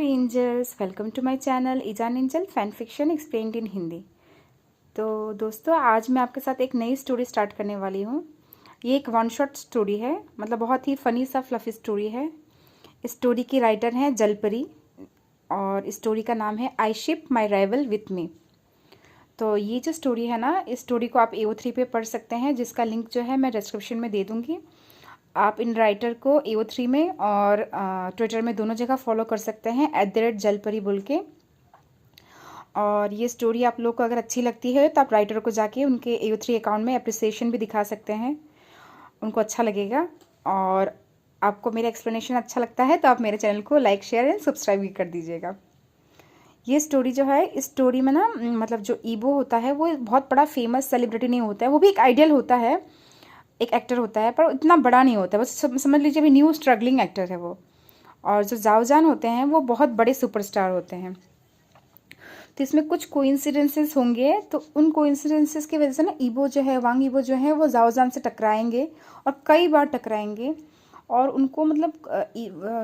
Angels, welcome to my channel ईजान angel fan fiction explained in Hindi. तो दोस्तों, आज मैं आपके साथ एक नई स्टोरी स्टार्ट करने वाली हूँ। ये एक वन शॉट स्टोरी है, मतलब बहुत ही फ़नी सा फ्लफी स्टोरी है। इस स्टोरी की राइटर हैं जलपरी और इस स्टोरी का नाम है I ship my rival with me. तो ये जो स्टोरी है ना, इस स्टोरी को आप AO3 पे पढ़ सकते हैं, जिसका लिंक जो है मैं डिस्क्रिप्शन में दे दूँगी। आप इन राइटर को AO3 में और ट्विटर में दोनों जगह फॉलो कर सकते हैं @जलपरी बोल के। और ये स्टोरी आप लोग को अगर अच्छी लगती है तो आप राइटर को जाके उनके AO3 अकाउंट में अप्रिसिएशन भी दिखा सकते हैं, उनको अच्छा लगेगा। और आपको मेरा एक्सप्लेनेशन अच्छा लगता है तो आप मेरे चैनल को लाइक शेयर एंड सब्सक्राइब भी कर दीजिएगा। ये स्टोरी जो है, इस स्टोरी में ना मतलब जो ईबो होता है वो बहुत बड़ा फेमस सेलिब्रिटी नहीं होता है, वो भी एक आइडियल होता है, एक एक्टर होता है, पर इतना बड़ा नहीं होता है, बस समझ लीजिए अभी न्यू स्ट्रगलिंग एक्टर है वो। और जो जाओजान होते हैं वो बहुत बड़े सुपरस्टार होते हैं। तो इसमें कुछ कोइंसिडेंसेस होंगे, तो उन कोइंसिडेंसेस की वजह से ना ईबो जो है, वांग ईबो जो है वो जाओजान से टकराएंगे और कई बार टकराएंगे। और उनको मतलब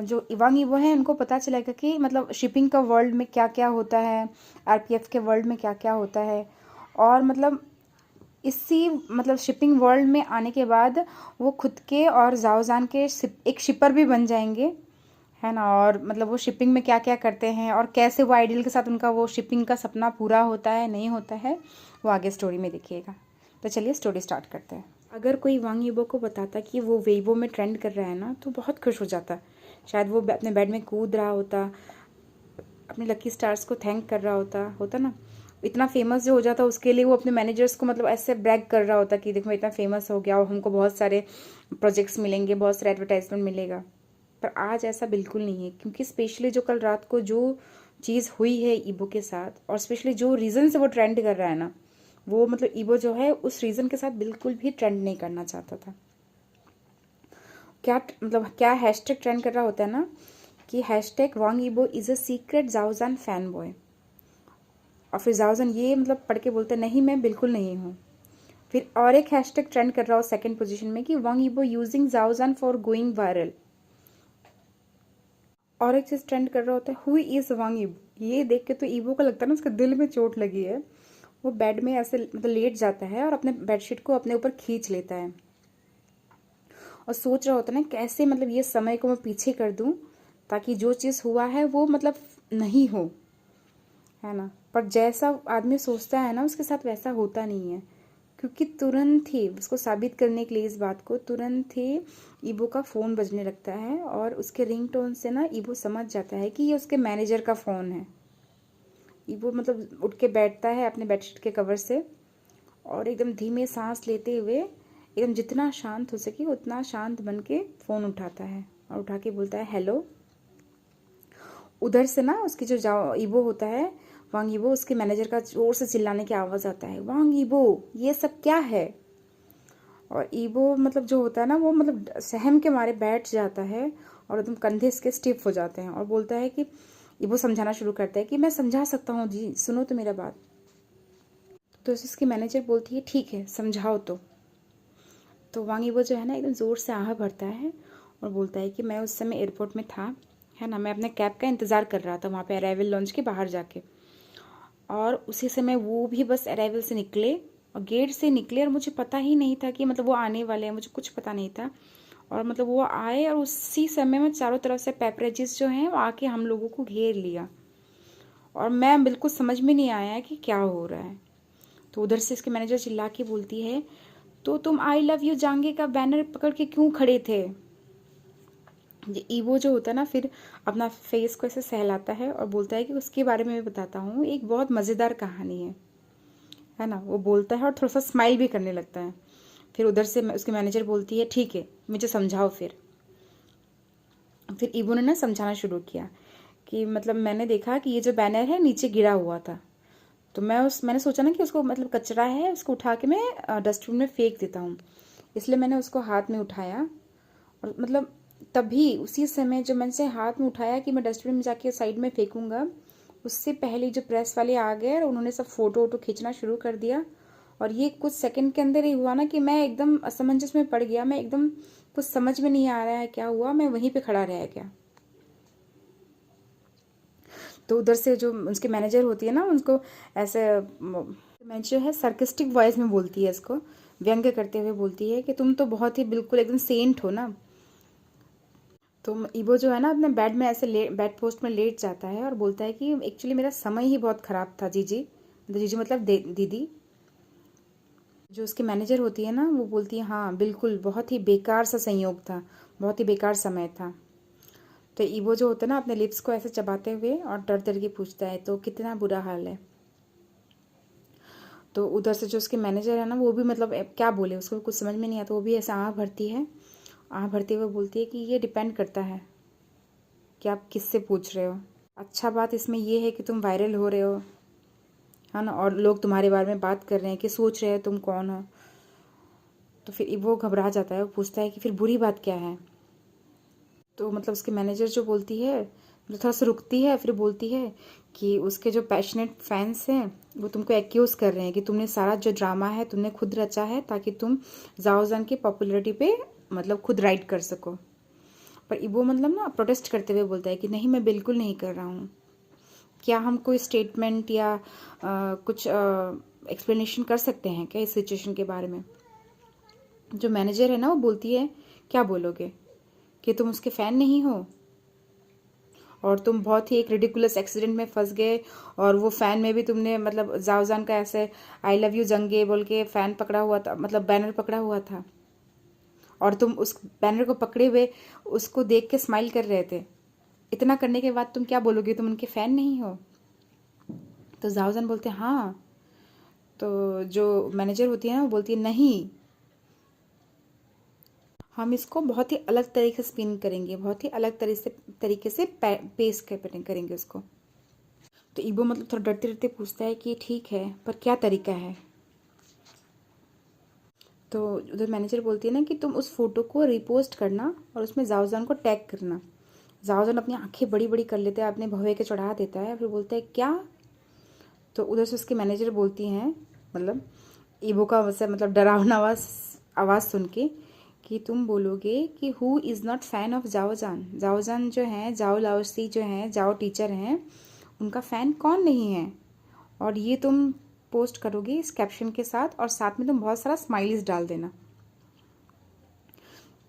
जो वांग ईबो है उनको पता चलेगा कि मतलब शिपिंग का वर्ल्ड में क्या क्या होता है, RPF के वर्ल्ड में क्या क्या होता है। और मतलब इसी मतलब शिपिंग वर्ल्ड में आने के बाद वो खुद के और जाओजान के एक शिपर भी बन जाएंगे, है ना। और मतलब वो शिपिंग में क्या क्या करते हैं और कैसे वो आइडियल के साथ उनका वो शिपिंग का सपना पूरा होता है नहीं होता है, वो आगे स्टोरी में देखिएगा। तो चलिए स्टोरी स्टार्ट करते हैं। अगर कोई वांग ईबो को बताता कि वो वेइबो में ट्रेंड कर रहा है ना, तो बहुत खुश हो जाता। शायद वो अपने बेड में कूद रहा होता, अपने लकी स्टार्स को थैंक कर रहा होता ना। इतना फेमस जो हो जाता उसके लिए वो अपने मैनेजर्स को मतलब ऐसे ब्रैग कर रहा होता कि देखो मैं इतना फेमस हो गया और हमको बहुत सारे प्रोजेक्ट्स मिलेंगे, बहुत सारे एडवर्टाइजमेंट मिलेगा। पर आज ऐसा बिल्कुल नहीं है, क्योंकि स्पेशली जो कल रात को जो चीज़ हुई है ईबो के साथ, और स्पेशली जो रीज़न से वो ट्रेंड कर रहा है ना, वो मतलब ईबो जो है उस रीज़न के साथ बिल्कुल भी ट्रेंड नहीं करना चाहता था। क्या मतलब क्या हैशटैग ट्रेंड कर रहा होता है ना कि hashtag Wang Yibo is a secret जाओजान फैन बॉय। और फिर जाओजान ये मतलब पढ़ के बोलते नहीं, मैं बिल्कुल नहीं हूँ। फिर और एक हैशटैग ट्रेंड कर रहा हो सेकंड पोजीशन में कि वांग ईबो यूजिंग जाओजान फॉर गोइंग वायरल। और एक चीज़ ट्रेंड कर रहा होता है हु इज़ वांग ईबो। ये देख के तो ईबो को लगता है ना उसके दिल में चोट लगी है। वो बेड में ऐसे मतलब लेट जाता है और अपने बेडशीट को अपने ऊपर खींच लेता है और सोच रहा होता है ना कैसे मतलब ये समय को मैं पीछे कर दूं ताकि जो चीज़ हुआ है वो मतलब नहीं हो, है ना। पर जैसा आदमी सोचता है ना उसके साथ वैसा होता नहीं है, क्योंकि तुरंत ही उसको साबित करने के लिए इस बात को तुरंत ही ईबो का फ़ोन बजने लगता है और उसके रिंगटोन से ना ईबो समझ जाता है कि ये उसके मैनेजर का फ़ोन है। ईबो मतलब उठ के बैठता है अपने बेडशीट के कवर से और एकदम धीमे सांस लेते हुए एकदम जितना शांत हो सके उतना शांत बन के फ़ोन उठाता है और उठा के बोलता है हेलो। उधर से ना उसकी जो जाओ ईबो होता है वांग ईबो, उसके मैनेजर का जोर से चिल्लाने की आवाज़ आता है, वांग ईबो ये सब क्या है। और ईबो मतलब जो होता है ना वो मतलब सहम के मारे बैठ जाता है और एकदम कंधे इसके स्टिफ हो जाते हैं और बोलता है कि ईबो समझाना शुरू करता है कि मैं समझा सकता हूँ जी, सुनो तो मेरा बात। तो इसकी मैनेजर बोलती है ठीक है समझाओ। तो वांग ईबो जो है ना एकदम ज़ोर से आह भरता है और बोलता है कि मैं उस समय एयरपोर्ट में था, है ना, मैं अपने कैब का इंतज़ार कर रहा था वहाँ पे अराइवल लॉन्च के बाहर जाके। और उसी समय वो भी बस अराइवल से निकले और गेट से निकले और मुझे पता ही नहीं था कि मतलब वो आने वाले हैं, मुझे कुछ पता नहीं था। और मतलब वो आए और उसी समय में चारों तरफ से पेपरेजिस जो हैं वो आके हम लोगों को घेर लिया और मैं बिल्कुल समझ में नहीं आया कि क्या हो रहा है। तो उधर से इसके मैनेजर चिल्ला के बोलती है तो तुम आई लव यू जांगे का बैनर पकड़ के क्यों खड़े थे। ये ईवो जो होता है ना फिर अपना फेस को ऐसे सहलाता है और बोलता है कि उसके बारे में मैं बताता हूँ, एक बहुत मज़ेदार कहानी है ना। वो बोलता है और थोड़ा सा स्माइल भी करने लगता है। फिर उधर से उसके मैनेजर बोलती है ठीक है मुझे समझाओ। फिर ईवो ने ना समझाना शुरू किया कि मतलब मैंने देखा कि ये जो बैनर है नीचे गिरा हुआ था, तो मैंने सोचा ना कि उसको मतलब कचरा है उसको उठा के मैं डस्टबिन में फेंक देता हूँ, इसलिए मैंने उसको हाथ में उठाया। और मतलब तभी उसी समय जो मैंने से हाथ में उठाया कि मैं डस्टबिन में जाके साइड में फेंकूंगा, उससे पहले जो प्रेस वाले आ गए और उन्होंने सब फोटो वोटो खींचना शुरू कर दिया। और ये कुछ सेकंड के अंदर ही हुआ ना कि मैं एकदम असमंजस में पड़ गया, मैं एकदम कुछ समझ में नहीं आ रहा है क्या हुआ, मैं वहीं पे खड़ा रह गया। तो उधर से जो उसके मैनेजर होती है ना, उनको ऐसे मैनेजर है सरकास्टिक वॉइस में बोलती है, इसको व्यंग्य करते हुए बोलती है कि तुम तो बहुत ही बिल्कुल एकदम सेंट हो ना। तो ईवो जो है ना अपने बेड में ऐसे बेड पोस्ट में लेट जाता है और बोलता है कि एक्चुअली मेरा समय ही बहुत ख़राब था जीजी, जीजी मतलब दीदी। जो उसकी मैनेजर होती है ना, वो बोलती है हाँ बिल्कुल, बहुत ही बेकार सा संयोग था, बहुत ही बेकार समय था। तो ईवो जो होता है ना अपने लिप्स को ऐसे चबाते हुए और डर डर के पूछता है तो कितना बुरा हाल है। तो उधर से जो उसके मैनेजर है ना, वो भी मतलब क्या बोले, उसको कुछ समझ में नहीं आता। वो भी ऐसा आँख भरती है, आँख भरते हुए बोलती है कि ये डिपेंड करता है कि आप किससे पूछ रहे हो। अच्छा बात इसमें ये है कि तुम वायरल हो रहे हो, है ना, और लोग तुम्हारे बारे में बात कर रहे हैं कि सोच रहे हो तुम कौन हो। तो फिर वो घबरा जाता है, वो पूछता है कि फिर बुरी बात क्या है। तो मतलब उसके मैनेजर जो बोलती है, मतलब थोड़ा सा रुकती है, फिर बोलती है कि उसके जो पैशनेट फैंस हैं वो तुमको एक्यूज़ कर रहे हैं कि तुमने सारा जो ड्रामा है तुमने खुद रचा है ताकि तुम जाओजान की पॉपुलैरिटी पे मतलब खुद राइड कर सको। पर वो मतलब ना प्रोटेस्ट करते हुए बोलता है कि नहीं, मैं बिल्कुल नहीं कर रहा हूँ। क्या हम कोई स्टेटमेंट या कुछ एक्सप्लेनेशन कर सकते हैं क्या इस सिचुएशन के बारे में। जो मैनेजर है ना वो बोलती है क्या बोलोगे, कि तुम उसके फ़ैन नहीं हो और तुम बहुत ही एक रिडिकुलस एक्सीडेंट में फंस गए, और वो फ़ैन में भी तुमने मतलब जाओजान का ऐसे आई लव यू जंगे बोल के फ़ैन पकड़ा हुआ था, मतलब बैनर पकड़ा हुआ था, और तुम उस बैनर को पकड़े हुए उसको देख के स्माइल कर रहे थे। इतना करने के बाद तुम क्या बोलोगे, तुम उनके फ़ैन नहीं हो। तो जाओजान बोलते हैं हाँ। तो जो मैनेजर होती है ना वो बोलती है नहीं, हम इसको बहुत ही अलग तरीके से स्पिन करेंगे, बहुत ही अलग तरीके से पेश करेंगे उसको। तो ईबो मतलब थोड़ा डरते डरते पूछता है कि ठीक है पर क्या तरीका है। तो उधर मैनेजर बोलती है ना कि तुम उस फोटो को रिपोस्ट करना और उसमें जाओजान को टैग करना। जाओजान अपनी आंखें बड़ी बड़ी कर लेता है, अपने भवे के चढ़ा देता है, फिर बोलता है क्या। तो उधर से उसके मैनेजर बोलती हैं, मतलब ईबो का वैसे मतलब डरावना आवाज़ सुन के, कि तुम बोलोगे कि who is not fan of जाओजान। जाओजान जो हैं, जाओ लाओसी जो हैं, जाओ टीचर हैं, उनका फ़ैन कौन नहीं है। और ये तुम पोस्ट करोगे इस कैप्शन के साथ, और साथ में तुम बहुत सारा स्माइलीज डाल देना।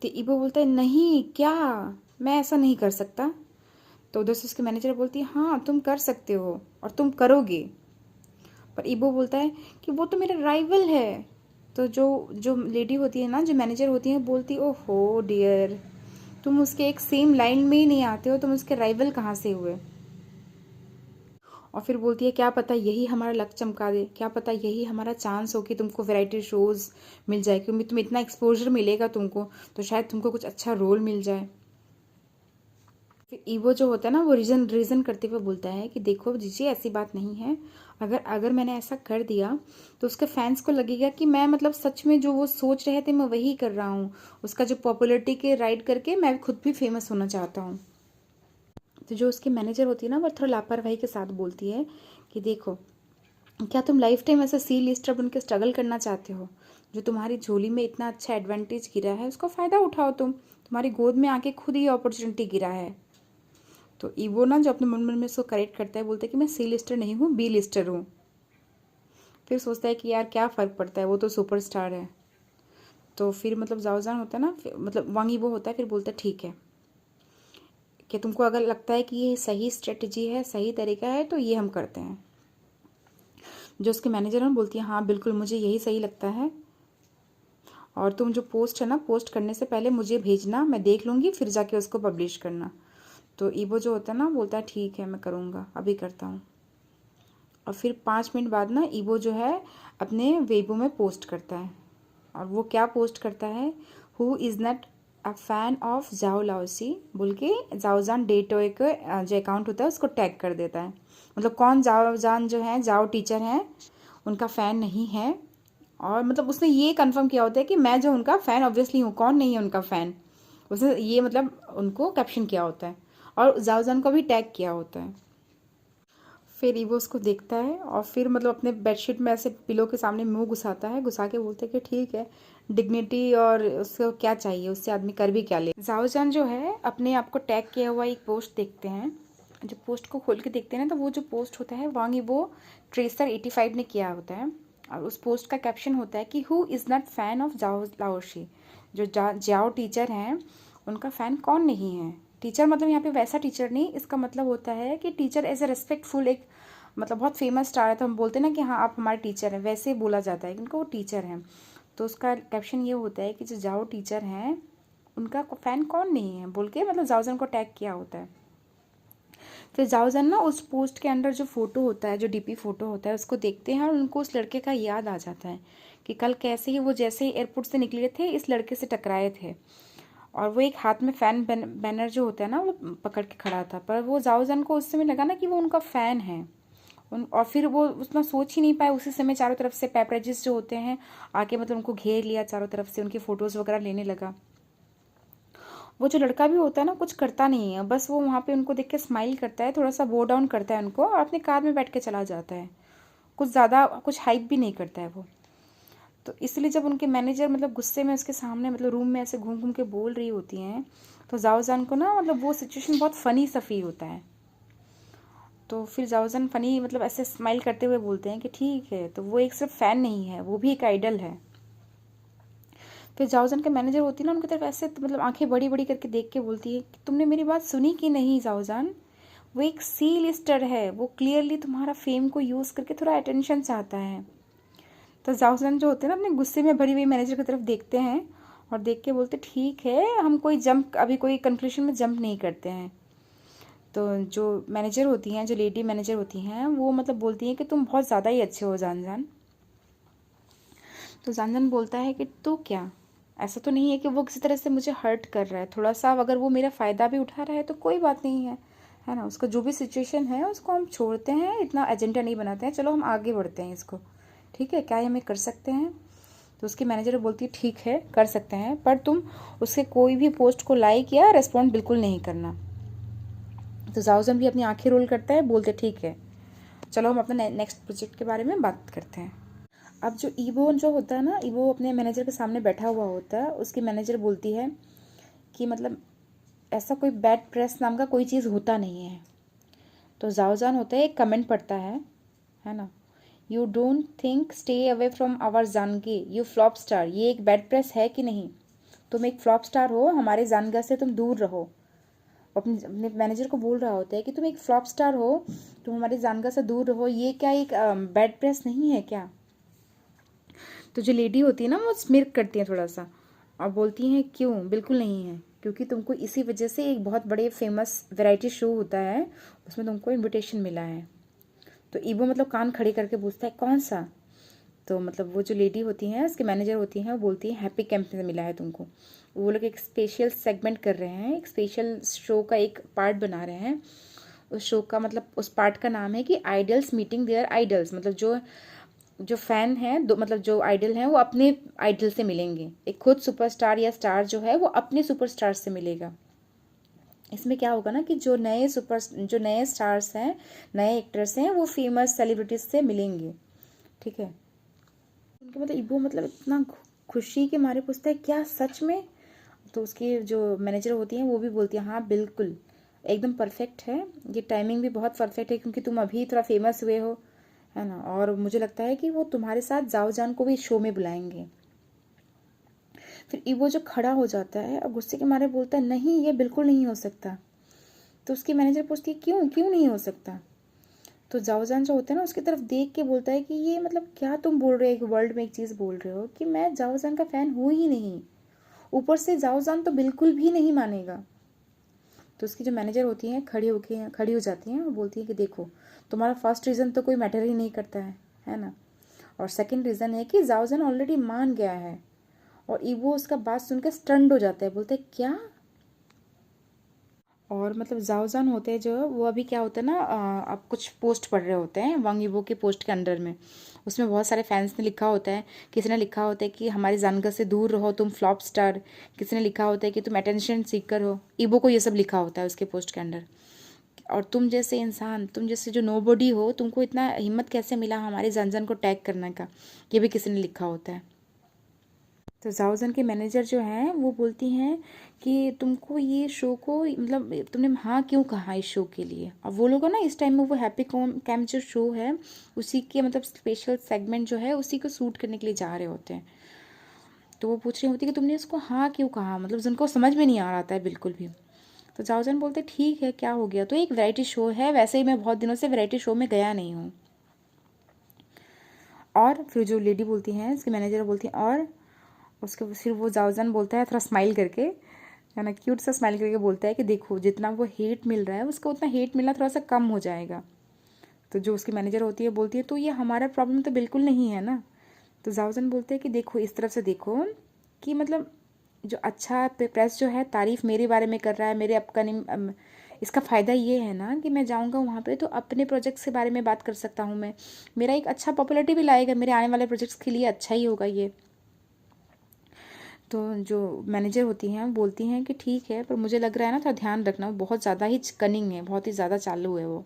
तो ईबो बोलता है नहीं क्या, मैं ऐसा नहीं कर सकता। तो उधर से उसके मैनेजर बोलती है हाँ तुम कर सकते हो और तुम करोगे। पर ईबो बोलता है कि वो तो मेरा राइवल है। तो जो जो लेडी होती है ना, जो मैनेजर होती है, बोलती ओहो डियर, तुम उसके एक सेम लाइन में ही नहीं आते हो, तुम उसके राइवल कहाँ से हुए। और फिर बोलती है क्या पता यही हमारा लक चमका दे, क्या पता यही हमारा चांस हो कि तुमको वैरायटी शोज़ मिल जाए, क्योंकि तुम्हें इतना एक्सपोजर मिलेगा तुमको, तो शायद तुमको कुछ अच्छा रोल मिल जाए। फिर ईवो जो होता है ना वो रीज़न करते हुए बोलता है कि देखो जीजी ऐसी बात नहीं है, अगर अगर मैंने ऐसा कर दिया तो उसके फैंस को लगेगा कि मैं मतलब सच में जो वो सोच रहे थे मैं वही कर रहा हूँ, उसका जो पॉपुलैरिटी के राइड करके मैं खुद भी फेमस होना चाहता हूँ। तो जो उसकी मैनेजर होती है ना वो थोड़ा लापरवाही के साथ बोलती है कि देखो, क्या तुम लाइफ टाइम ऐसे सी लिस्टर बन के स्ट्रगल करना चाहते हो। जो तुम्हारी झोली में इतना अच्छा एडवांटेज गिरा है उसका फ़ायदा उठाओ, तुम्हारी गोद में आके खुद ही अपॉर्चुनिटी गिरा है। तो ईवो ना जो अपने मन मन में उसको करेक्ट करता है, बोलता है कि मैं सी लिस्टर नहीं हूँ, बी लिस्टर हूँ। फिर सोचता है कि यार क्या फ़र्क पड़ता है, वो तो सुपरस्टार है। तो फिर मतलब जाओजान होता है ना, मतलब वांग ईवो होता है, फिर बोलता है ठीक है कि तुमको अगर लगता है कि ये सही स्ट्रेटजी है, सही तरीका है, तो ये हम करते हैं। जो उसके मैनेजर हैं बोलती है हाँ बिल्कुल मुझे यही सही लगता है, और तुम जो पोस्ट है ना, पोस्ट करने से पहले मुझे भेजना, मैं देख लूँगी फिर जाके उसको पब्लिश करना। तो ईवो जो होता है ना बोलता है ठीक है मैं करूँगा, अभी करता हूँ। और फिर 5 मिनट बाद ना ईवो जो है अपने वेबो में पोस्ट करता है, और वो क्या पोस्ट करता है, who is not a fan of जाओ लाओसी बोल के जाओजान डेटोए का जो अकाउंट होता है उसको टैग कर देता है। मतलब कौन जाओजान जो है, जाओ टीचर हैं, उनका फ़ैन नहीं है। और मतलब उसने ये कंफर्म किया होता है कि मैं जो उनका फ़ैन ऑब्वियसली हूँ, कौन नहीं है उनका फ़ैन, उसने ये मतलब उनको कैप्शन किया होता है, और जाओजान को भी टैग किया होता है। फिर ईवो उसको देखता है और फिर मतलब अपने बेडशीट में ऐसे पिलो के सामने मुंह घुसाता है, घुसा के बोलता है कि ठीक है, डिग्निटी और उसको क्या चाहिए, उससे आदमी कर भी क्या ले। जाओजान जो है अपने आप को टैग किया हुआ एक पोस्ट देखते हैं, जब पोस्ट को खोल के देखते हैं ना, तो वो जो पोस्ट होता है वांग ईबो ट्रेसर 85 ने किया होता है। और उस पोस्ट का कैप्शन होता है कि who is not fan of जाओ लाओशी। जो जाओ टीचर हैं उनका फ़ैन कौन नहीं है। टीचर मतलब यहाँ पे वैसा टीचर नहीं, इसका मतलब होता है कि टीचर एज ए रेस्पेक्टफुल, एक मतलब बहुत फेमस स्टार है तो हम बोलते हैं ना कि हाँ आप हमारे टीचर हैं, वैसे बोला जाता है क्योंकि वो टीचर हैं। तो उसका कैप्शन ये होता है कि जो जाओ टीचर हैं उनका फ़ैन कौन नहीं है बोल के मतलब जाओजन को टैग किया होता है। फिर जाओजन ना उस पोस्ट के अंदर जो फ़ोटो होता है, जो डीपी फ़ोटो होता है, उसको देखते हैं और उनको उस लड़के का याद आ जाता है कि कल कैसे ही वो जैसे ही एयरपोर्ट से निकले थे इस लड़के से टकराए थे। और वो एक हाथ में फ़ैन बैनर जो होता है ना वो पकड़ के खड़ा था, पर वो जाओजन को उस समय लगा ना कि वो उनका फ़ैन है। और फिर वो उतना सोच ही नहीं पाए, उसी समय चारों तरफ से पेपरेजिस जो होते हैं आके मतलब उनको घेर लिया चारों तरफ से, उनकी फ़ोटोज़ वगैरह लेने लगा। वो जो लड़का भी होता है ना कुछ करता नहीं है, बस वो वहाँ पे उनको देख के स्माइल करता है, थोड़ा सा बो डाउन करता है उनको और अपनी कार में बैठ के चला जाता है। कुछ ज़्यादा कुछ हाइप भी नहीं करता है वो। तो इसलिए जब उनके मैनेजर मतलब गुस्से में उसके सामने मतलब रूम में ऐसे घूम घूम के बोल रही होती हैं, तो जाओजान को ना मतलब वो सिचुएशन बहुत फ़नी सा फील होता है। तो फिर जाओजान फ़नी मतलब ऐसे स्माइल करते हुए बोलते हैं कि ठीक है, तो वो एक सिर्फ फ़ैन नहीं है, वो भी एक आइडल है। फिर जाओजन के मैनेजर होती है ना उनकी तरफ ऐसे तो मतलब आंखें बड़ी बड़ी करके देख के बोलती है कि तुमने मेरी बात सुनी कि नहीं जाओजान, वो एक सी लिस्टर है, वो क्लियरली तुम्हारा फेम को यूज़ करके थोड़ा अटेंशन चाहता है। तो जाओजन जो होते हैं ना अपने गुस्से में भरी हुई मैनेजर की तरफ देखते हैं और देख के बोलते ठीक है, हम कोई जंप अभी कोई कंक्लूजन में जंप नहीं करते हैं। तो जो मैनेजर होती हैं, जो लेडी मैनेजर होती हैं, वो मतलब बोलती हैं कि तुम बहुत ज़्यादा ही अच्छे हो जान जान। तो जान जान बोलता है कि तो क्या, ऐसा तो नहीं है कि वो किसी तरह से मुझे हर्ट कर रहा है, थोड़ा सा अगर वो मेरा फ़ायदा भी उठा रहा है तो कोई बात नहीं है ना। उसका जो भी सिचुएशन है उसको हम छोड़ते हैं, इतना एजेंडा नहीं बनाते हैं, चलो हम आगे बढ़ते हैं इसको, ठीक है, क्या हमें कर सकते हैं। तो उसकी मैनेजर बोलती है ठीक है कर सकते हैं, पर तुम उसके कोई भी पोस्ट को लाइक या रेस्पॉन्ड बिल्कुल नहीं करना। तो जाओजन भी अपनी आंखें रोल करता है, बोलते ठीक है, चलो हम अपने नेक्स्ट प्रोजेक्ट के बारे में बात करते हैं। अब जो ईबो जो होता है ना, ईबो अपने मैनेजर के सामने बैठा हुआ होता है, उसकी मैनेजर बोलती है कि मतलब ऐसा कोई बैड प्रेस नाम का कोई चीज़ होता नहीं है। तो जाओजान होता है एक कमेंट पढ़ता है ना, you don't think stay away from our जानगी यू फ्लॉप स्टार। ये एक बैड प्रेस है कि नहीं, तुम एक फ्लॉप स्टार हो, हमारे जानगा से तुम दूर रहो। अपने अपने मैनेजर को बोल रहा होता है कि तुम एक फ्लॉप स्टार हो, तुम हमारे जानगा से दूर रहो, ये क्या एक बैड प्रेस नहीं है क्या। तो जो लेडी होती है ना वो स्मिर्क करती है थोड़ा सा और बोलती हैं क्यों, बिल्कुल नहीं है, क्योंकि तुमको इसी वजह से एक बहुत बड़े फेमस वैरायटी शो होता है उसमें तुमको इनविटेशन मिला है। तो ईबो मतलब कान खड़े करके पूछता है कौन सा। तो मतलब वो जो लेडी होती हैं उसके मैनेजर होती हैं वो बोलती है हैप्पी कैंप में मिला है तुमको। वो लोग एक स्पेशल सेगमेंट कर रहे हैं, एक स्पेशल शो का एक पार्ट बना रहे हैं। उस शो का मतलब उस पार्ट का नाम है कि आइडल्स मीटिंग देयर आइडल्स, मतलब जो जो फैन हैं दो मतलब जो आइडल हैं वो अपने आइडल से मिलेंगे। एक खुद सुपरस्टार या स्टार जो है वो अपने सुपरस्टार से मिलेगा। इसमें क्या होगा ना कि जो नए स्टार्स हैं, नए एक्टर्स हैं, वो फेमस सेलिब्रिटीज से मिलेंगे, ठीक है। उनके मतलब इबो मतलब इतना खुशी के मारे पूछता है क्या सच में। तो उसकी जो मैनेजर होती हैं वो भी बोलती है हाँ बिल्कुल एकदम परफेक्ट है, ये टाइमिंग भी बहुत परफेक्ट है क्योंकि तुम अभी थोड़ा फेमस हुए हो, है ना, और मुझे लगता है कि वो तुम्हारे साथ जाओ जान को भी शो में बुलाएंगे। फिर ईवो जो खड़ा हो जाता है और गुस्से के मारे बोलता है नहीं ये बिल्कुल नहीं हो सकता। तो उसकी मैनेजर पूछती है क्यों क्यों नहीं हो सकता। तो जाओ जान जो होता है ना उसकी तरफ देख के बोलता है कि ये मतलब क्या तुम बोल रहे हो, एक वर्ल्ड में एक चीज़ बोल रहे हो कि मैं जाओ जान का फ़ैन हूँ ही नहीं, ऊपर से जाओ जान तो बिल्कुल भी नहीं मानेगा। तो उसकी जो मैनेजर होती हैं खड़ी हो जाती हैं और बोलती है कि देखो तुम्हारा फर्स्ट रीज़न तो कोई मैटर ही नहीं करता है ना, और सेकंड रीज़न है कि जाओजन ऑलरेडी मान गया है। और ईवो उसका बात सुनकर स्टन्ड हो जाता है, बोलते है क्या। और मतलब जाओजान होते हैं जो वो अभी क्या होता है ना अब कुछ पोस्ट पढ़ रहे होते हैं वांग ईवो के पोस्ट के अंडर में, उसमें बहुत सारे फैंस ने लिखा होता है, किसी ने लिखा होता है कि हमारी जानगा से दूर रहो तुम फ्लॉप स्टार, किसी ने लिखा होता है कि तुम अटेंशन सीकर हो, ईवो को ये सब लिखा होता है उसके पोस्ट के अंडर। और तुम जैसे इंसान, तुम जैसे जो नोबडी हो, तुमको इतना हिम्मत कैसे मिला हमारे जानजान को टैग करने का, ये भी किसी ने लिखा होता है। तो जाओजन के मैनेजर जो हैं वो बोलती हैं कि तुमको ये शो को मतलब तुमने हाँ क्यों कहा इस शो के लिए। अब वो लोग ना इस टाइम में वो हैप्पी कैंप जो शो है उसी के मतलब स्पेशल सेगमेंट जो है उसी को शूट करने के लिए जा रहे होते हैं। तो वो पूछ रही होती है कि तुमने इसको हाँ क्यों कहा, मतलब जिनको समझ में नहीं आ रहा था बिल्कुल भी। तो जाओजन बोलते ठीक है क्या हो गया, तो एक वैरायटी शो है, वैसे ही मैं बहुत दिनों से वैरायटी शो में गया नहीं हूँ। और फिर जो लेडी बोलती हैं इसकी मैनेजर बोलती हैं और उसके फिर वो जाओजन बोलता है थोड़ा स्माइल करके, है ना, क्यूट सा स्माइल करके बोलता है कि देखो जितना वो हेट मिल रहा है उसको उतना हेट मिलना थोड़ा सा कम हो जाएगा। तो जो उसकी मैनेजर होती है बोलती है तो ये हमारा प्रॉब्लम तो बिल्कुल नहीं है ना। तो जाओजन बोलते हैं कि देखो इस तरफ से देखो कि मतलब जो अच्छा प्रेस जो है तारीफ़ मेरे बारे में कर रहा है, मेरे अपकमिंग, इसका फ़ायदा ये है ना कि मैं जाऊंगा वहाँ पे तो अपने प्रोजेक्ट्स के बारे में बात कर सकता हूँ मैं, मेरा एक अच्छा पॉपुलैरिटी भी लाएगा, मेरे आने वाले प्रोजेक्ट्स के लिए अच्छा ही होगा ये। तो जो मैनेजर होती हैं वो बोलती हैं कि ठीक है पर मुझे लग रहा है ना थोड़ा ध्यान रखना, वो बहुत ज़्यादा ही कनिंग है, बहुत ही ज़्यादा चालू है वो।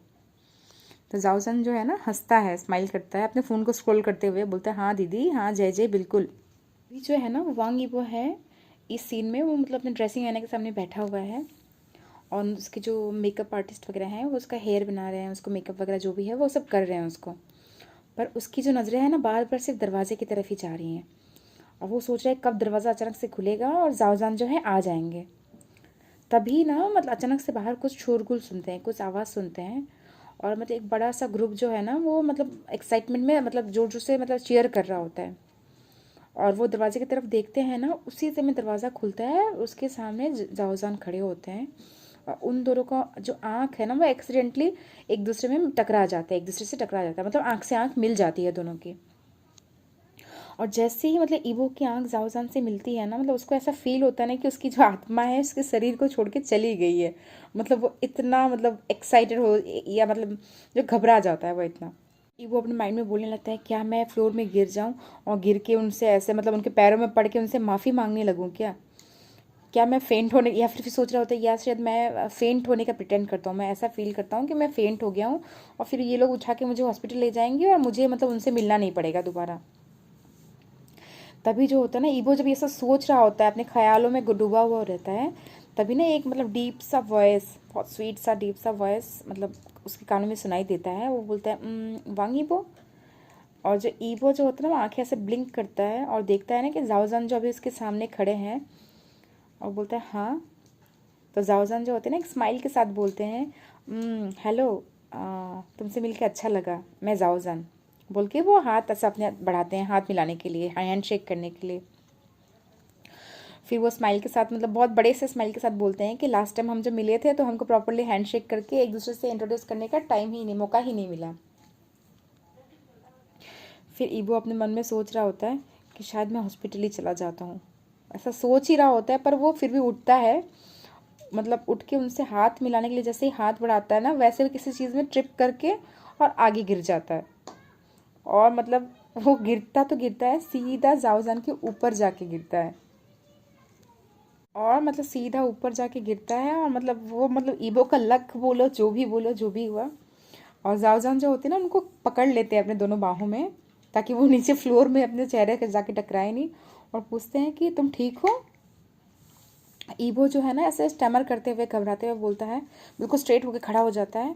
तो जाओसन जो है ना हंसता है, स्माइल करता है अपने फ़ोन को स्क्रॉल करते हुए, बोलता है हाँ दीदी हाँ जय जय बिल्कुल। अभी जो है ना वांग यीबो है इस सीन में, वो मतलब अपने ड्रेसिंग आईने के सामने बैठा हुआ है और उसके जो मेकअप आर्टिस्ट वगैरह हैं वो उसका हेयर बना रहे हैं, उसको मेकअप वगैरह जो भी है वो सब कर रहे हैं उसको। पर उसकी जो नज़रें हैं ना बार बार सिर्फ दरवाजे की तरफ ही जा रही हैं और वो सोच रहा है कब दरवाज़ा अचानक से खुलेगा और जाओजान जो है आ जाएंगे। तभी ना मतलब अचानक से बाहर कुछ शोरगुल सुनते हैं, कुछ आवाज़ सुनते हैं और मतलब एक बड़ा सा ग्रुप जो है ना वो मतलब एक्साइटमेंट में मतलब जोर जोर से मतलब चीयर कर रहा होता है। और वो दरवाजे की तरफ देखते हैं ना, उसी समय दरवाज़ा खुलता है, उसके सामने जाओजान खड़े होते हैं और उन दोनों का जो आँख है ना वो एक्सीडेंटली एक दूसरे में टकरा जाता है, एक दूसरे से टकरा जाता है, मतलब आँख से आँख मिल जाती है दोनों की। और जैसे ही मतलब ईवो की आंख जाओजान से मिलती है ना, मतलब उसको ऐसा फील होता है ना कि उसकी जो आत्मा है उसके शरीर को छोड़ के चली गई है। मतलब वो इतना मतलब एक्साइटेड हो या मतलब जो घबरा जाता है वो इतना। ईवो अपने माइंड में बोलने लगता है क्या मैं फ्लोर में गिर जाऊं और गिर के उनसे ऐसे मतलब उनके पैरों में पड़ के उनसे माफ़ी मांगने लगूं क्या, क्या मैं फेंट होने, या फिर सोच रहा होता है या शायद मैं फेंट होने का प्रिटेंड करता हूँ, मैं ऐसा फील करता हूँ कि मैं फेंट हो गया हूँ और फिर ये लोग उठा के मुझे हॉस्पिटल ले जाएंगे और मुझे मतलब उनसे मिलना नहीं पड़ेगा दोबारा। तभी जो होता है ना ईवो जब ये सब सोच रहा होता है अपने ख्यालों में डूबा हुआ रहता है, तभी ना एक मतलब डीप सा वॉइस, बहुत स्वीट सा डीप सा वॉइस मतलब उसके कानों में सुनाई देता है। वो बोलता है वांग ईवो। और जो ईवो जो होता है ना वो आंखें ऐसे ब्लिंक करता है और देखता है ना कि जाओजान जो अभी उसके सामने खड़े हैं और बोलता है हाँ। तो जाओजान जो होते हैं ना एक स्माइल के साथ बोलते हैं हेलो, तुमसे मिलके अच्छा लगा, मैं जाओजान, बोल के वो हाथ ऐसा अपने बढ़ाते हैं हाथ मिलाने के लिए, हैंड शेक करने के लिए। फिर वो स्माइल के साथ मतलब बहुत बड़े से स्माइल के साथ बोलते हैं कि लास्ट टाइम हम जब मिले थे तो हमको प्रॉपरली हैंड शेक करके एक दूसरे से इंट्रोड्यूस करने का टाइम ही नहीं, मौका ही नहीं मिला। फिर ईबो अपने मन में सोच रहा होता है कि शायद मैं हॉस्पिटल ही चला जाता हूँ, ऐसा सोच ही रहा होता है, पर वो फिर भी उठता है, मतलब उठ के उनसे हाथ मिलाने के लिए जैसे ही हाथ बढ़ाता है ना वैसे वो किसी चीज़ में ट्रिप करके और आगे गिर जाता है। और मतलब वो गिरता तो गिरता है सीधा जाओजान के ऊपर जाके गिरता है, और मतलब सीधा ऊपर जाके गिरता है और मतलब वो मतलब ईबो का लक बोलो जो भी हुआ। और जाओजान जो होते हैं ना उनको पकड़ लेते हैं अपने दोनों बाहों में ताकि वो नीचे फ्लोर में अपने चेहरे के जाके टकराए नहीं, और पूछते हैं कि तुम ठीक हो। ईबो जो है ना ऐसे स्टैमर करते हुए घबराते हुए बोलता है, बिल्कुल स्ट्रेट होकर खड़ा हो जाता है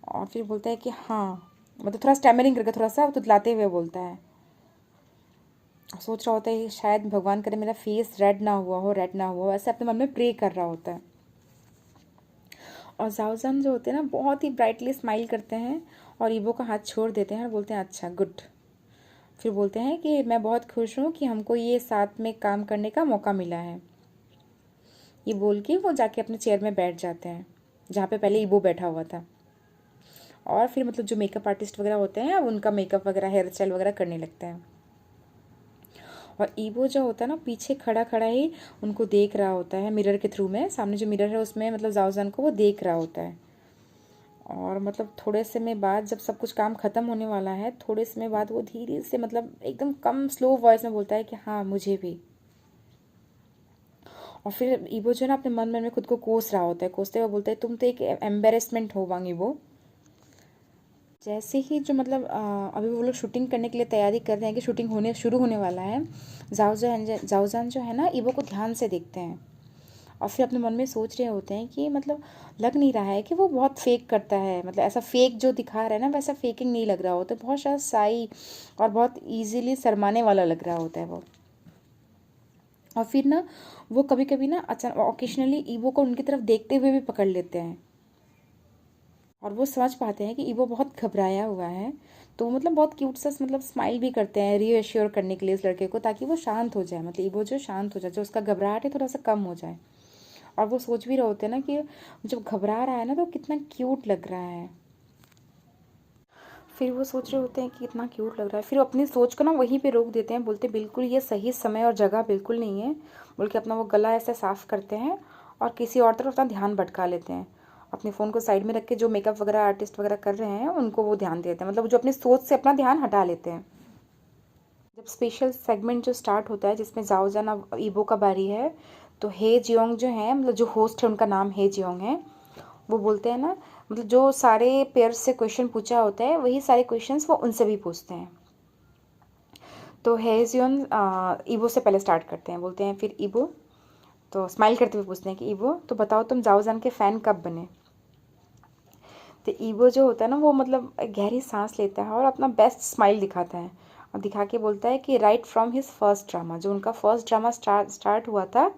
और फिर बोलता है कि हाँ, मतलब थोड़ा स्टैमरिंग करके थोड़ा सा तुतलाते हुए बोलता है। सोच रहा होता है कि शायद भगवान करे मेरा फेस रेड ना हुआ हो, रेड ना हुआ हो, ऐसे अपने मन में प्रे कर रहा होता है। और जाओजान जो होते हैं ना बहुत ही ब्राइटली स्माइल करते हैं और ईबो का हाथ छोड़ देते हैं और बोलते हैं अच्छा गुड। फिर बोलते हैं कि मैं बहुत खुश हूँ कि हमको ये साथ में काम करने का मौका मिला है। ये बोल के वो जाके अपने चेयर में बैठ जाते हैं जहाँ पे पहले ईबो बैठा हुआ था। और फिर मतलब जो मेकअप आर्टिस्ट वगैरह होते हैं अब उनका मेकअप वगैरह हेयर स्टाइल वगैरह करने लगते हैं। और ईवो जो होता है ना पीछे खड़ा खड़ा ही उनको देख रहा होता है मिरर के थ्रू में, सामने जो मिरर है उसमें मतलब जाओजान को वो देख रहा होता है। और मतलब थोड़े समय बाद जब सब कुछ काम ख़त्म होने वाला है, थोड़े समय बाद वो धीरे से मतलब एकदम कम स्लो वॉइस में बोलता है कि हाँ मुझे भी। और फिर ईवो जो है ना अपने मन मन में खुद को कोस रहा होता है, कोसते हुए बोलता है तुम तो एक एम्बेरसमेंट हो वांग ईवो। जैसे ही जो मतलब अभी वो लोग शूटिंग करने के लिए तैयारी कर रहे हैं कि शूटिंग होने शुरू होने वाला है, जाओजान जो है ना ईवो को ध्यान से देखते हैं और फिर अपने मन में सोच रहे होते हैं कि मतलब लग नहीं रहा है कि वो बहुत फेक करता है, मतलब ऐसा फेक जो दिखा रहा है ना वैसा फेकिंग नहीं लग रहा होता, बहुत शायद साई और बहुत इजीली शर्माने वाला लग रहा होता है वो। और फिर ना वो कभी कभी ना अचानक ओकेशनली ईवो को उनकी तरफ देखते हुए भी पकड़ लेते हैं और वो समझ पाते हैं कि ईवो बहुत घबराया हुआ है। तो वो मतलब बहुत क्यूट सा मतलब स्माइल भी करते हैं रीअश्योर करने के लिए इस लड़के को, ताकि वो शांत हो जाए, मतलब ईवो जो शांत हो जाए, जो उसका घबराहट है थोड़ा सा कम हो जाए। और वो सोच भी रहे होते हैं ना कि जब घबरा रहा है ना तो कितना क्यूट लग रहा है। फिर वो सोच रहे होते हैं कि कितना क्यूट लग रहा है, फिर अपनी सोच को ना वहीं पे रोक देते हैं, बोलते बिल्कुल ये सही समय और जगह बिल्कुल नहीं है, बोल के अपना वो गला ऐसे साफ करते हैं और किसी और तरफ अपना ध्यान भटका लेते हैं। अपने फ़ोन को साइड में रख के जो मेकअप वगैरह आर्टिस्ट वगैरह कर रहे हैं उनको वो ध्यान देते हैं, मतलब जो अपनी सोच से अपना ध्यान हटा लेते हैं। जब स्पेशल सेगमेंट जो स्टार्ट होता है जिसमें जाओ जाना ईबो का बारी है, तो हे जियोंग जो है, मतलब जो होस्ट है उनका नाम हे जियोंग है, वो बोलते हैं ना, मतलब जो सारे पेयर्स से क्वेश्चन पूछा होता है वही सारे क्वेश्चंस वो उनसे भी पूछते हैं। तो हेजियन ईबो से पहले स्टार्ट करते हैं, बोलते हैं फिर ईबो, तो स्माइल करते हुए पूछते हैं कि ईबो तो बताओ तुम जाओजान के फ़ैन कब बने। तो ईबो जो होता है ना वो मतलब गहरी सांस लेता है और अपना बेस्ट स्माइल दिखाता है और दिखा के बोलता है कि right from his first drama, जो उनका फर्स्ट ड्रामा स्टार्ट हुआ था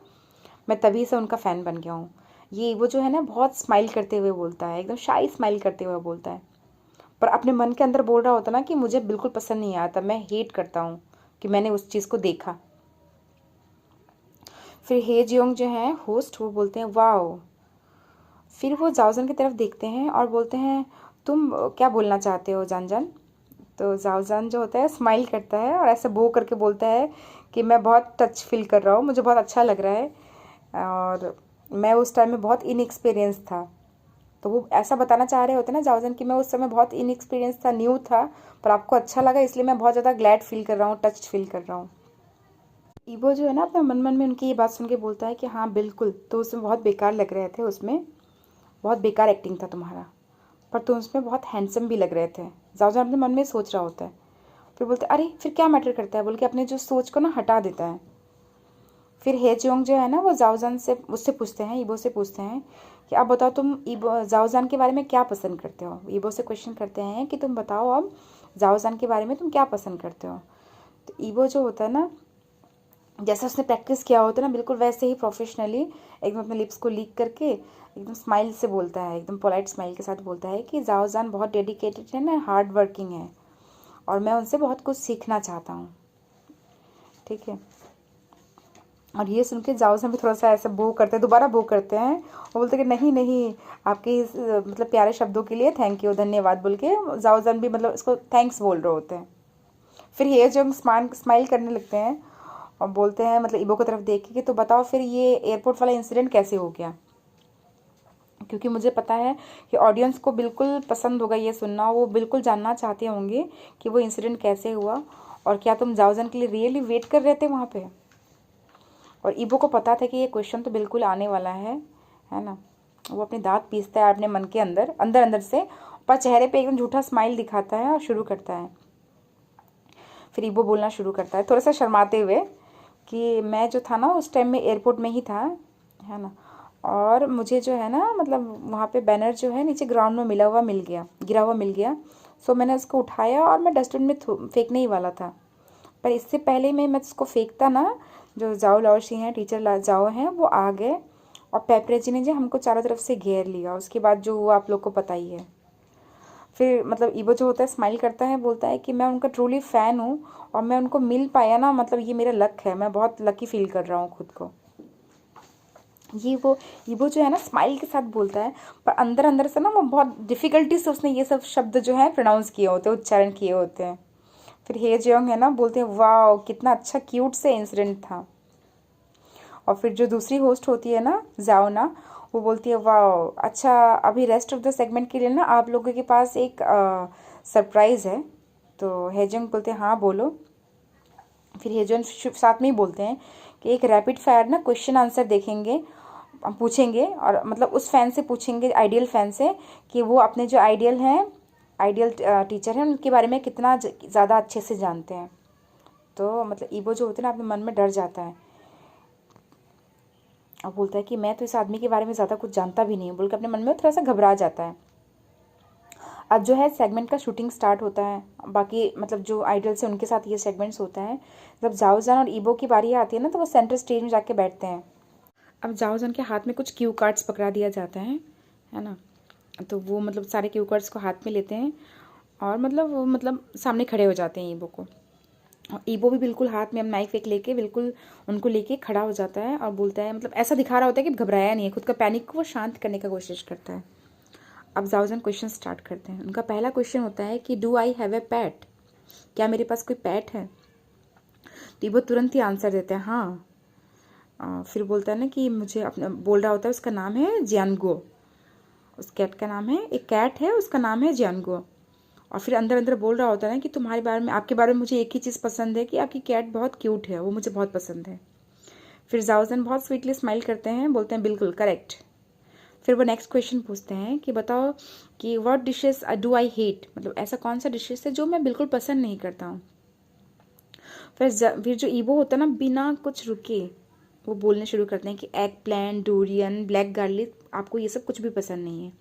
मैं तभी से उनका फ़ैन बन गया हूँ। ये वो जो है ना बहुत स्माइल करते हुए बोलता है, एकदम शाई स्माइल करते हुए बोलता है, पर अपने मन के अंदर बोल रहा होता ना कि मुझे बिल्कुल पसंद नहीं आता, मैं हेट करता हूँ कि मैंने उस चीज़ को देखा। फिर हे जियोंग जो है होस्ट, वो बोलते हैं वाओ। फिर वो जाओजन की तरफ देखते हैं और बोलते हैं तुम क्या बोलना चाहते हो जान जान। तो जाओजान जो होता है स्माइल करता है और ऐसे बो करके बोलता है कि मैं बहुत टच फील कर रहा हूँ, मुझे बहुत अच्छा लग रहा है और मैं उस टाइम में बहुत इनएक्सपीरियंस था। तो वो ऐसा बताना चाह रहे होते ना जाओजन कि मैं उस समय बहुत इनएक्सपीरियंस था, न्यू था, पर आपको अच्छा लगा इसलिए मैं बहुत ज़्यादा ग्लैड फील कर रहा हूँ, टच फील कर रहा हूँ। ईबो जो है ना अपने मन मन में उनकी ये बात सुन के बोलता है कि हाँ बिल्कुल, तो उसमें बहुत बेकार लग रहे थे, उसमें बहुत बेकार एक्टिंग था तुम्हारा, पर तुम उसमें बहुत हैंडसम भी लग रहे थे। जाओजान अपने मन में सोच रहा होता है, फिर बोलते अरे फिर क्या मैटर करता है, बोल के अपने जो सोच को ना हटा देता है। फिर हे जियोंग जो है ना वो जाओजान से उससे पूछते हैं, ईबो से पूछते हैं कि अब बताओ तुम ईबो जाओजान के बारे में क्या पसंद करते हो। ईबो से क्वेश्चन करते हैं कि तुम बताओ अब जाओजान के बारे में तुम क्या पसंद करते हो। तो ईबो जो होता है ना जैसा उसने प्रैक्टिस किया होता है ना बिल्कुल वैसे ही प्रोफेशनली एकदम अपने लिप्स को लीक करके एकदम स्माइल से बोलता है, एकदम पोलाइट स्माइल के साथ बोलता है कि जाओजान बहुत डेडिकेटेड है ना, हार्ड वर्किंग है और मैं उनसे बहुत कुछ सीखना चाहता हूँ। ठीक है, और ये सुन के जाओजान भी थोड़ा सा ऐसे बो करते हैं, दोबारा बो करते हैं और बोलते हैं कि नहीं नहीं, आपके इस मतलब प्यारे शब्दों के लिए थैंक यू, धन्यवाद, बोल के जाओजान भी मतलब इसको थैंक्स बोल रहे होते हैं। फिर ये जो स्माइल करने लगते हैं और बोलते हैं मतलब ईबो की तरफ देख के कि तो बताओ फिर ये एयरपोर्ट वाला इंसिडेंट कैसे हो गया, क्योंकि मुझे पता है कि ऑडियंस को बिल्कुल पसंद होगा ये सुनना, वो बिल्कुल जानना चाहते होंगे कि वो इंसिडेंट कैसे हुआ और क्या तुम जाओजान के लिए रियली वेट कर रहे थे वहाँ पे। और ईबो को पता था कि ये क्वेश्चन तो बिल्कुल आने वाला है ना। वो अपने दांत पीसता है अपने मन के अंदर अंदर अंदर से, पर चेहरे पे एकदम झूठा स्माइल दिखाता है और शुरू करता है। फिर ईबो बोलना शुरू करता है थोड़ा सा शर्माते हुए कि मैं जो था ना उस टाइम में एयरपोर्ट में ही था, है ना, और मुझे जो है ना मतलब वहाँ पे बैनर जो है नीचे ग्राउंड में गिरा हुआ मिल गया। सो मैंने उसको उठाया और मैं डस्टबिन में फेंकने ही वाला था, पर इससे पहले मैं उसको फेंकता ना, जो जाओ लाओशी हैं, टीचर जाओ हैं, वो आ गए और पेपरेजी ने जो हमको चारों तरफ से घेर लिया। उसके बाद जो हुआ आप लोग को पता ही है। फिर मतलब ईबो जो होता है स्माइल करता है, बोलता है कि मैं उनका ट्रूली फ़ैन हूँ और मैं उनको मिल पाया ना, मतलब ये मेरा लक है, मैं बहुत लकी फील कर रहा हूँ खुद को। ईबो जो है ना स्माइल के साथ बोलता है, पर अंदर अंदर से ना वो बहुत डिफ़िकल्टी से उसने ये सब शब्द जो है प्रोनाउंस किए होते हैं, उच्चारण किए होते हैं। फिर हे जियोंग है ना बोलते हैं वाह कितना अच्छा क्यूट से इंसिडेंट था। और फिर जो दूसरी होस्ट होती है ना जाओ ना, वो बोलती है वाह अच्छा, अभी रेस्ट ऑफ द सेगमेंट के लिए ना आप लोगों के पास एक सरप्राइज़ है। तो हेजंग बोलते हैं हाँ बोलो। फिर हेजंग साथ में ही बोलते हैं कि एक रैपिड फायर ना क्वेश्चन आंसर देखेंगे, पूछेंगे और मतलब उस फ़ैन से पूछेंगे, आइडियल फ़ैन से, कि वो अपने जो आइडियल हैं आइडियल टीचर हैं उनके बारे में कितना ज़्यादा अच्छे से जानते हैं। तो मतलब ईगो जो होता है ना अपने मन में डर जाता है और बोलता है कि मैं तो इस आदमी के बारे में ज़्यादा कुछ जानता भी नहीं हूँ, बोल के अपने मन में थोड़ा सा घबरा जाता है। अब जो है सेगमेंट का शूटिंग स्टार्ट होता है। बाकी मतलब जो आइडल्स हैं उनके साथ ये सेगमेंट्स होता है। जब जाओजान और ईबो की बारी आती है ना तो वो सेंटर स्टेज में जाके बैठते हैं। अब जाओजान के हाथ में कुछ क्यू कार्ड्स पकड़ा दिया जाता है ना। तो वो मतलब सारे क्यू कार्ड्स को हाथ में लेते हैं और मतलब वो मतलब सामने खड़े हो जाते हैं ईबो को। और ईबो भी बिल्कुल हाथ में माइक वेक लेके बिल्कुल उनको लेके खड़ा हो जाता है और बोलता है, मतलब ऐसा दिखा रहा होता है कि घबराया नहीं है, खुद का पैनिक को वो शांत करने का कोशिश करता है। अब जाओजान क्वेश्चन स्टार्ट करते हैं। उनका पहला क्वेश्चन होता है कि do I have a PAT, क्या मेरे पास कोई पैट है। तो ईबो तुरंत ही आंसर देते हैं हाँ। फिर बोलता है ना कि मुझे अपना बोल रहा होता है उसका नाम है जियानगो, उस कैट का नाम है, एक कैट है उसका नाम है जियानगो। और फिर अंदर अंदर बोल रहा होता है ना कि तुम्हारे बारे में, आपके बारे में मुझे एक ही चीज़ पसंद है कि आपकी कैट बहुत क्यूट है, वो मुझे बहुत पसंद है। फिर जाओजन बहुत स्वीटली स्माइल करते हैं, बोलते हैं बिल्कुल करेक्ट। फिर वो नेक्स्ट क्वेश्चन पूछते हैं कि बताओ कि what dishes do I hate, मतलब ऐसा कौन सा डिशेस है जो मैं बिल्कुल पसंद नहीं करता हूँ। फिर जो ईबो होता है ना बिना कुछ रुके वो बोलने शुरू करते हैं कि egg plant, Dorian, black garlic, आपको ये सब कुछ भी पसंद नहीं है।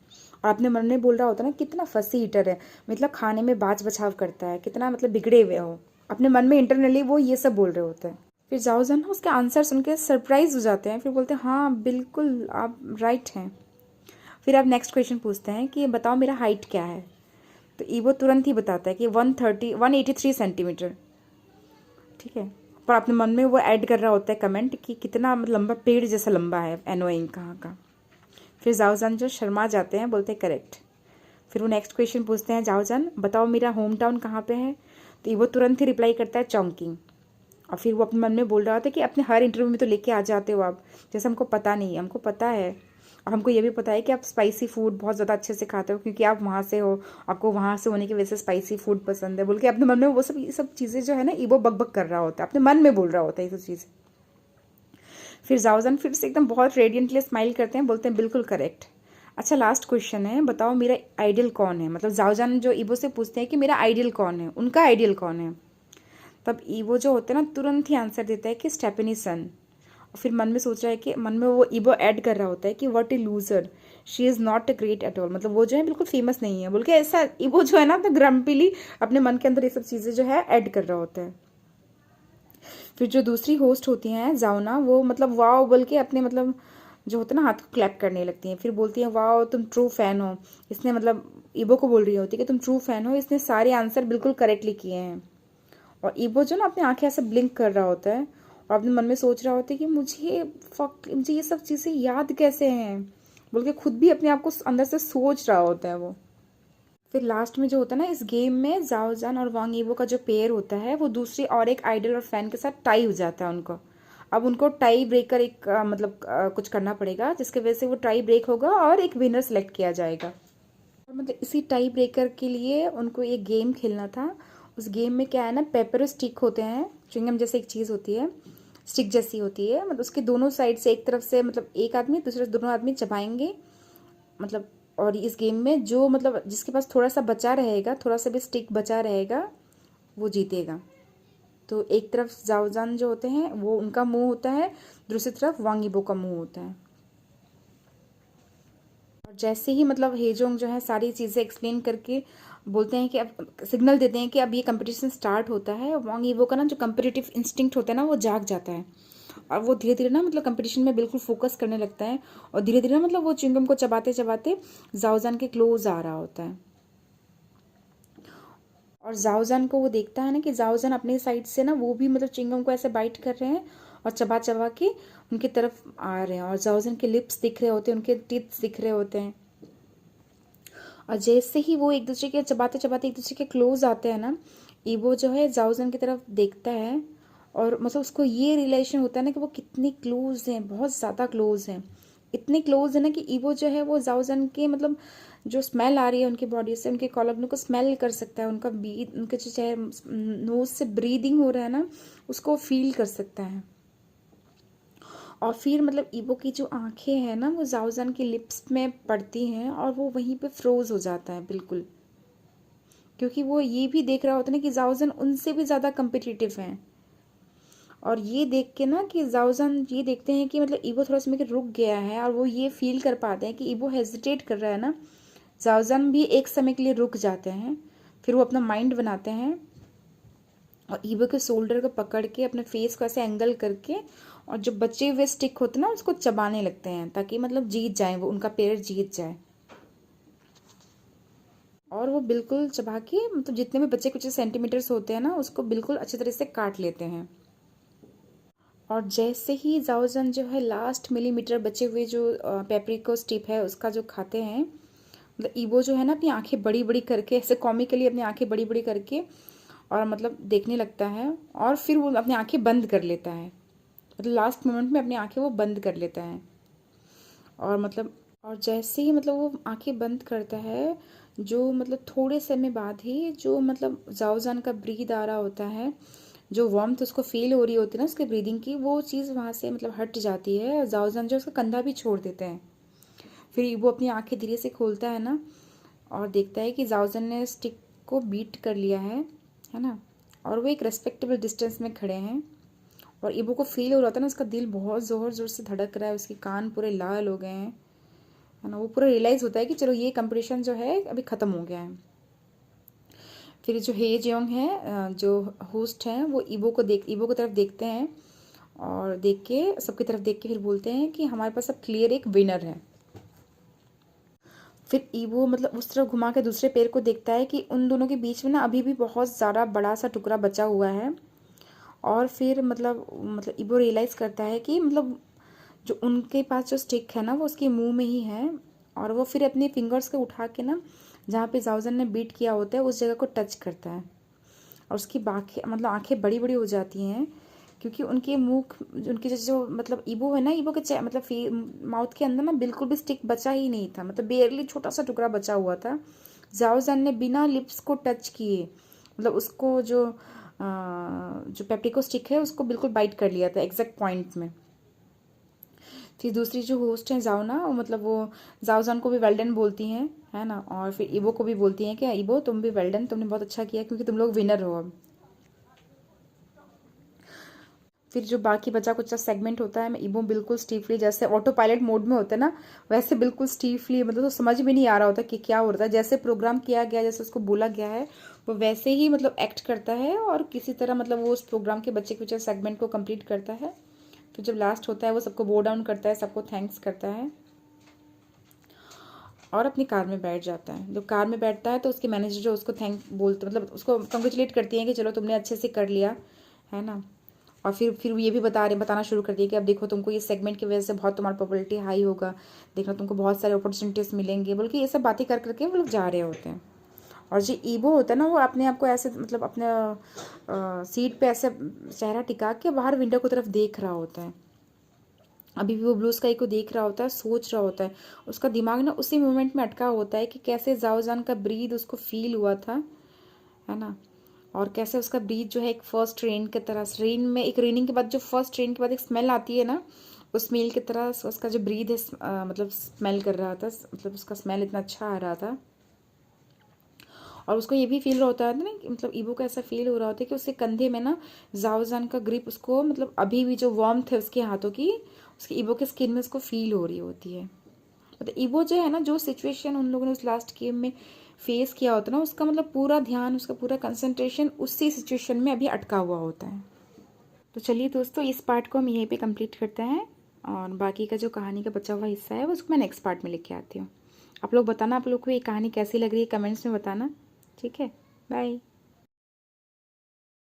और अपने मन में बोल रहा होता है ना कितना फसी ईटर है, मतलब खाने में बाज बचाव करता है, कितना मतलब बिगड़े हुए हो, अपने मन में इंटरनली वो ये सब बोल रहे होते हैं। फिर जाओजन ना उसके आंसर सुन के सरप्राइज हो जाते हैं, फिर बोलते हैं हाँ बिल्कुल आप राइट हैं। फिर आप नेक्स्ट क्वेश्चन पूछते हैं कि बताओ मेरा हाइट क्या है। तो ईबो तुरंत ही बताता है कि 183 सेंटीमीटर, ठीक है। पर अपने मन में वो ऐड कर रहा होता है कमेंट कि कितना लंबा, पेड़ जैसा लंबा है, एनोइंग कहाँ का। फिर जाओजान जो शर्मा जाते हैं बोलते हैं करेक्ट। फिर वो नेक्स्ट क्वेश्चन पूछते हैं जाओजान बताओ मेरा होम टाउन कहाँ पे है। तो वो तुरंत ही रिप्लाई करता है चौंकिंग। और फिर वो अपने मन में बोल रहा था कि अपने हर इंटरव्यू में तो लेके आ जाते हो आप, जैसे हमको पता नहीं है, हमको पता है। और हमको ये भी पता है कि आप स्पाइसी फूड बहुत ज़्यादा अच्छे से खाते हो क्योंकि आप वहाँ से हो, आपको वहाँ से होने की वजह से स्पाइसी फूड पसंद है, बोल के अपने मन में वो सब ये सब चीज़ें जो है ना ईबो बक कर रहा होता है, अपने मन में बोल रहा होता है ये सब चीज़ें। फिर जाओजान फिर से एकदम बहुत रेडियंटली स्माइल करते हैं, बोलते हैं बिल्कुल करेक्ट। अच्छा लास्ट क्वेश्चन है, बताओ मेरा आइडियल कौन है। मतलब जाओजान जो ईबो से पूछते हैं कि मेरा आइडियल कौन है, उनका आइडियल कौन है। तब ईबो जो होता है ना तुरंत ही आंसर देता है कि स्टेफनी सन। और फिर मन में सोच रहा है कि मन में वो ईबो ऐड कर रहा होता है कि what A loser, she is not a great at all, मतलब वो जो है बिल्कुल फेमस नहीं है, बोल के ऐसा ईबो जो है ना तो ग्रम्पिली अपने मन के अंदर ये सब चीज़ें जो है ऐड कर रहा होता है। फिर जो दूसरी होस्ट होती हैं जाओना, वो मतलब वाओ बोल के अपने मतलब जो होता है ना हाथ को क्लैप करने लगती हैं, फिर बोलती हैं वाओ तुम ट्रू फैन हो। इसने मतलब ईबो को बोल रही होती है कि तुम ट्रू फैन हो, इसने सारे आंसर बिल्कुल करेक्टली किए हैं। और ईबो जो ना अपनी आंखें ऐसे ब्लिंक कर रहा होता है और अपने मन में सोच रहा होता है कि मुझे ये सब चीज़ें याद कैसे हैं, बोल के खुद भी अपने आप को अंदर से सोच रहा होता है वो। फिर लास्ट में जो होता है ना इस गेम में जाओजान और वांग ईबो का जो पेयर होता है वो दूसरी और एक आइडल और फैन के साथ टाई हो जाता है उनको। अब उनको टाई ब्रेकर एक कुछ करना पड़ेगा जिसके वजह से वो टाई ब्रेक होगा और एक विनर सेलेक्ट किया जाएगा। और मतलब इसी टाई ब्रेकर के लिए उनको एक गेम खेलना था। उस गेम में क्या है ना, पेपर स्टिक होते हैं, च्युइंगम जैसे एक चीज़ होती है, स्टिक जैसी होती है, मतलब उसके दोनों साइड से एक तरफ से मतलब एक आदमी दूसरे दोनों आदमी चबाएंगे, मतलब। और इस गेम में जो मतलब जिसके पास थोड़ा सा बचा रहेगा, थोड़ा सा भी स्टिक बचा रहेगा, वो जीतेगा। तो एक तरफ जाओजान जो होते हैं वो उनका मुंह होता है, दूसरी तरफ वांग ईबो का मुंह होता है। और जैसे ही मतलब हेजोंग जो है सारी चीज़ें एक्सप्लेन करके बोलते हैं कि अब सिग्नल देते हैं कि अब ये कंपटीशन स्टार्ट होता है, वांग ईबो का ना जो कंपटीटिव इंस्टिंक्ट होता है ना वो जाग जाता है और वो धीरे धीरे ना मतलब कंपटीशन में बिल्कुल फोकस करने लगता है। और धीरे धीरे ना मतलब वो च्युइंगम को चबाते चबाते जाओजान के क्लोज आ रहा होता है। और जाओजान को वो देखता है ना कि जाओजान अपने साइड से ना वो भी मतलब च्युइंगम को ऐसे बाइट कर रहे हैं और चबा चबा के उनकी तरफ आ रहे हैं। और जाओजान के लिप्स दिख रहे होते हैं, उनके टीथ दिख रहे होते हैं। और जैसे ही वो एक दूसरे के चबाते चबाते एक दूसरे के क्लोज आते हैं ना, ईबो जो है जाओजन की तरफ देखता है और मतलब उसको ये रियलाइजेशन होता है ना कि वो कितनी क्लोज हैं, बहुत ज़्यादा क्लोज हैं। इतने क्लोज है ना कि ईबो जो है वो जाओजन के मतलब जो स्मेल आ रही है उनकी बॉडी से, उनके कॉलम को स्मेल कर सकता है, उनका उनके जो चाहे नोज से ब्रीदिंग हो रहा है ना उसको फील कर सकता है। और फिर मतलब ईबो की जो आंखें हैं ना वो जाओजान की लिप्स में पड़ती हैं और वो वहीं पे फ्रोज हो जाता है बिल्कुल। क्योंकि वो ये भी देख रहा होता है ना कि जाओजन उनसे भी ज़्यादा कम्पिटिटिव हैं। और ये देख के ना कि जाओजन ये देखते हैं कि मतलब ईबो थोड़ा सा में रुक गया है, और वो ये फील कर पाते हैं कि ईबो हेजिटेट कर रहा है ना। जाओजन भी एक समय के लिए रुक जाते हैं, फिर वो अपना माइंड बनाते हैं और ईबो के शोल्डर को पकड़ के अपने फेस को ऐसे एंगल करके और जो बचे हुए स्टिक होते हैं ना उसको चबाने लगते हैं, ताकि मतलब जीत जाए, वो उनका पेड़ जीत जाए। और वो बिल्कुल चबा के मतलब जितने भी बचे कुछ सेंटीमीटर्स होते हैं ना उसको बिल्कुल अच्छी तरह से काट लेते हैं। और जैसे ही जाओजन जो है लास्ट मिलीमीटर बचे हुए जो पेपरिको स्टिप है उसका जो खाते हैं, मतलब ईबो जो है ना अपनी आंखें बड़ी बड़ी करके ऐसे कॉमिकली अपनी आंखें बड़ी बड़ी करके और मतलब देखने लगता है, और फिर वो अपनी आंखें बंद कर लेता है, मतलब लास्ट मोमेंट में अपनी आंखें वो बंद कर लेता है। और मतलब और जैसे ही मतलब वो आंखें बंद करता है, जो मतलब थोड़े समय बाद ही जो मतलब जाओजान का ब्रीद आ रहा होता है, जो वार्मथ उसको फील हो रही होती है ना उसके ब्रीदिंग की, वो चीज़ वहाँ से मतलब हट जाती है। जाओजान जो उसका कंधा भी छोड़ देते हैं। फिर वो अपनी आंखें धीरे से खोलता है ना और देखता है कि जाओजन ने स्टिक को बीट कर लिया है ना, और वो एक रेस्पेक्टेबल डिस्टेंस में खड़े हैं। और ईबो को फील हो रहा था ना उसका दिल बहुत ज़ोर ज़ोर से धड़क रहा है, उसके कान पूरे लाल हो गए हैं, है ना। वो पूरा रियलाइज़ होता है कि चलो ये कंपटीशन जो है अभी ख़त्म हो गया है। फिर जो हे जियोंग है जो होस्ट हैं वो ईबो को तरफ देखते हैं, और देख के सबकी तरफ देख के फिर बोलते हैं कि हमारे पास अब क्लियर एक विनर है। फिर ईबो मतलब उस तरफ घुमा के दूसरे पैर को देखता है कि उन दोनों के बीच में ना अभी भी बहुत ज़्यादा बड़ा सा टुकड़ा बचा हुआ है। और फिर मतलब ईबो रियलाइज़ करता है कि मतलब जो उनके पास जो स्टिक है ना वो उसके मुंह में ही है। और वो फिर अपने फिंगर्स को उठा के ना जहाँ पे जाओजन ने बीट किया होता है उस जगह को टच करता है, और उसकी मतलब आंखें बड़ी बड़ी हो जाती हैं, क्योंकि उनके मुंह उनके जो मतलब ईबो है ना, ईबो के मतलब माउथ के अंदर ना बिल्कुल भी स्टिक बचा ही नहीं था, मतलब बेयरली छोटा सा टुकड़ा बचा हुआ था। जाओजन ने बिना लिप्स को टच किए मतलब उसको जो पेप्टिको स्टिक है उसको बिल्कुल बाइट कर लिया था एग्जैक्ट पॉइंट में। फिर दूसरी जो होस्ट हैं जाओ ना, मतलब वो जाओजान को भी वेल्डन बोलती हैं, है ना। और फिर ईबो को भी बोलती हैं कि ईबो तुम भी वेल्डन, तुमने बहुत अच्छा किया क्योंकि तुम लोग विनर हो अब। फिर जो बाकी बचा कुछ सेगमेंट होता है मैं ईबो बिल्कुल स्टीफली जैसे ऑटो पायलट मोड में होता है ना वैसे बिल्कुल स्टीफली, मतलब तो समझ में नहीं आ रहा होता कि क्या हो रहा है, जैसे प्रोग्राम किया गया जैसे उसको बोला गया है वो वैसे ही मतलब एक्ट करता है, और किसी तरह मतलब वो उस प्रोग्राम के बच्चे कुछ सेगमेंट को कंप्लीट करता है। फिर जब लास्ट होता है वो सबको बो डाउन करता है, सबको थैंक्स करता है और अपनी कार में बैठ जाता है। जब कार में बैठता है तो उसके मैनेजर जो उसको थैंक बोलते मतलब उसको कंग्रेचुलेट करती हैं कि चलो तुमने अच्छे से कर लिया, है ना। और फिर ये भी बताना शुरू कर दिया कि अब देखो तुमको ये सेगमेंट की वजह से बहुत तुम्हारा पॉपुलरिटी हाई होगा, देखना तुमको बहुत सारे अपॉर्चुनिटीज़ मिलेंगे, बल्कि ये सब बातें कर करके वो लोग जा रहे होते हैं। और जो ईबो होता है ना वो अपने आप को ऐसे मतलब अपने सीट पे ऐसे चेहरा टिका के बाहर विंडो की तरफ देख रहा होता है, अभी भी वो ब्लू स्काई को देख रहा होता है, सोच रहा होता है। उसका दिमाग ना उसी मोमेंट में अटका होता है कि कैसे जाओजान का ब्रीद उसको फील हुआ था, है ना। और कैसे उसका ब्रीथ जो है एक फर्स्ट रेन की तरह, रेन में एक रेनिंग के बाद जो फर्स्ट रेन के बाद एक स्मेल आती है ना उस स्मेल की तरह उसका जो ब्रीथ है मतलब स्मेल कर रहा था, मतलब उसका स्मेल इतना अच्छा आ रहा था। और उसको ये भी फील होता है ना कि मतलब ईबो को ऐसा फील हो रहा होता है कि उसके कंधे में ना जाओजान का ग्रिप उसको मतलब अभी भी जो वार्मथ है उसके हाथों की उसकी ईबो के स्किन में उसको फील हो रही होती है। मतलब ईबो जो है ना जो सिचुएशन उन लोगों ने उस लास्ट गेम में फेस किया होता है ना उसका मतलब पूरा ध्यान उसका पूरा कंसंट्रेशन उसी सिचुएशन में अभी अटका हुआ होता है। तो चलिए दोस्तों इस पार्ट को हम यहीं पे कंप्लीट करते हैं, और बाकी का जो कहानी का बचा हुआ हिस्सा है उसको मैं नेक्स्ट पार्ट में लेके आती हूँ। आप लोग बताना आप लोग को ये कहानी कैसी लग रही है, कमेंट्स में बताना। ठीक है, बाय।